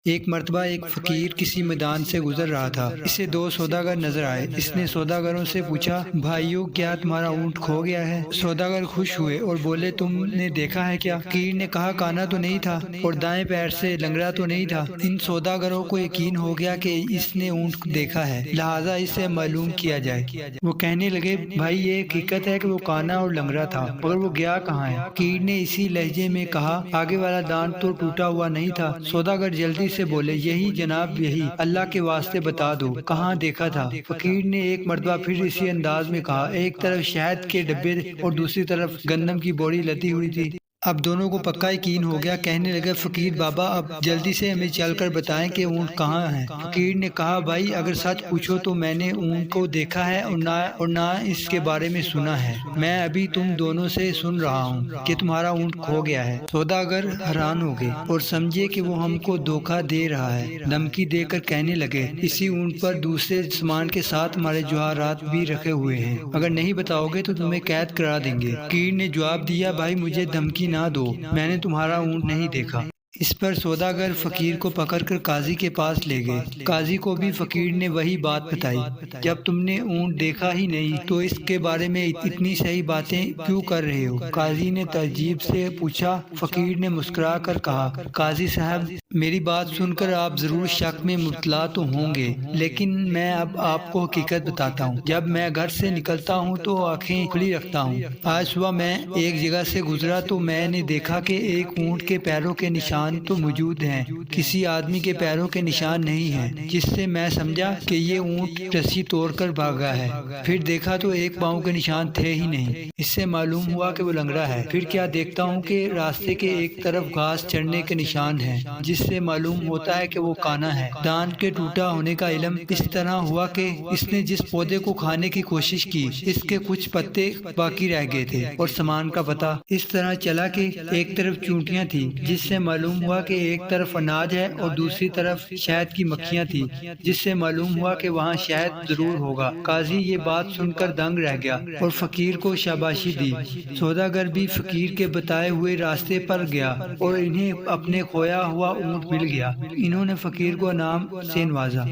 ایک مرتبہ ایک فقیر کسی میدان سے گزر رہا تھا۔ اسے دو سوداگر نظر آئے۔ اس نے سوداگروں سے پوچھا، بھائیو کیا تمہارا اونٹ کھو گیا ہے؟ سوداگر خوش ہوئے اور بولے، تم نے دیکھا ہے کیا؟ فقیر نے کہا، کانا تو نہیں تھا اور دائیں پیر سے لنگڑا تو نہیں تھا۔ ان سوداگروں کو یقین ہو گیا کہ اس نے اونٹ دیکھا ہے، لہٰذا اسے معلوم کیا جائے۔ وہ کہنے لگے، بھائی یہ حقیقت ہے کہ وہ کانا اور لنگڑا تھا، مگر وہ گیا کہاں ہے؟ فقیر نے اسی لہجے میں کہا، آگے والا دانت تو ٹوٹا ہوا نہیں تھا۔ سوداگر جلدی سے بولے، یہی جناب یہی، اللہ کے واسطے بتا دو کہاں دیکھا تھا؟ فقیر نے ایک مرتبہ پھر اسی انداز میں کہا، ایک طرف شہد کے ڈبے اور دوسری طرف گندم کی بوری لدی ہوئی تھی۔ اب دونوں کو پکا یقین ہو گیا۔ کہنے لگے، فقیر بابا اب جلدی سے ہمیں چل کر بتائیں کہ اونٹ کہاں ہے۔ فقیر نے کہا، بھائی اگر سچ پوچھو تو میں نے اونٹ کو دیکھا ہے اور نہ اس کے بارے میں سنا ہے۔ میں ابھی تم دونوں سے سن رہا ہوں کہ تمہارا اونٹ کھو گیا ہے۔ سوداگر حیران ہو گئے اور سمجھے کہ وہ ہم کو دھوکہ دے رہا ہے۔ دھمکی دے کر کہنے لگے، اسی اونٹ پر دوسرے سامان کے ساتھ ہمارے جواہرات بھی رکھے ہوئے ہیں، اگر نہیں بتاؤ گے تو تمہیں قید کرا دیں گے۔ فقیر نے جواب دیا، بھائی مجھے دھمکی نہ دو، میں نے تمہارا اونٹ نہیں دیکھا۔ اس پر سوداگر فقیر کو پکڑ کر قاضی کے پاس لے گئے۔ قاضی کو بھی فقیر نے وہی بات بتائی۔ جب تم نے اونٹ دیکھا ہی نہیں تو اس کے بارے میں اتنی صحیح باتیں کیوں کر رہے ہو؟ قاضی نے تعجب سے پوچھا۔ فقیر نے مسکرا کر کہا، قاضی صاحب میری بات سن کر آپ ضرور شک میں مبتلا تو ہوں گے، لیکن میں اب آپ کو حقیقت بتاتا ہوں۔ جب میں گھر سے نکلتا ہوں تو آنکھیں کھلی رکھتا ہوں۔ آج صبح میں ایک جگہ سے گزرا تو میں نے دیکھا کہ ایک اونٹ کے پیروں کے نشان تو موجود ہیں، کسی آدمی کے پیروں کے نشان نہیں ہیں، جس سے میں سمجھا کہ یہ اونٹ رسی توڑ کر بھاگا ہے۔ پھر دیکھا تو ایک پاؤں کے نشان تھے ہی نہیں، اس سے معلوم ہوا کہ وہ لنگڑا ہے۔ پھر کیا دیکھتا ہوں کہ راستے کے ایک طرف گھاس چڑھنے کے نشان ہیں، جس سے معلوم ہوتا ہے کہ وہ کانا ہے۔ دانت کے ٹوٹا ہونے کا علم اس طرح ہوا کہ اس نے جس پودے کو کھانے کی کوشش کی، اس کے کچھ پتے باقی رہ گئے تھے، اور سامان کا پتہ اس طرح چلا کہ ایک طرف چونٹیاں تھیں، جس سے معلوم ہوا کہ ایک طرف اناج ہے اور دوسری طرف شہد کی مکھیاں تھیں، جس سے معلوم ہوا کہ وہاں شہد ضرور ہوگا۔ قاضی یہ بات سن کر دنگ رہ گیا اور فقیر کو شاباشی دی۔ سوداگر بھی فقیر کے بتائے ہوئے راستے پر گیا اور انہیں اپنے کھویا ہوا اونٹ مل گیا۔ انہوں نے فقیر کو انعام سے نوازا۔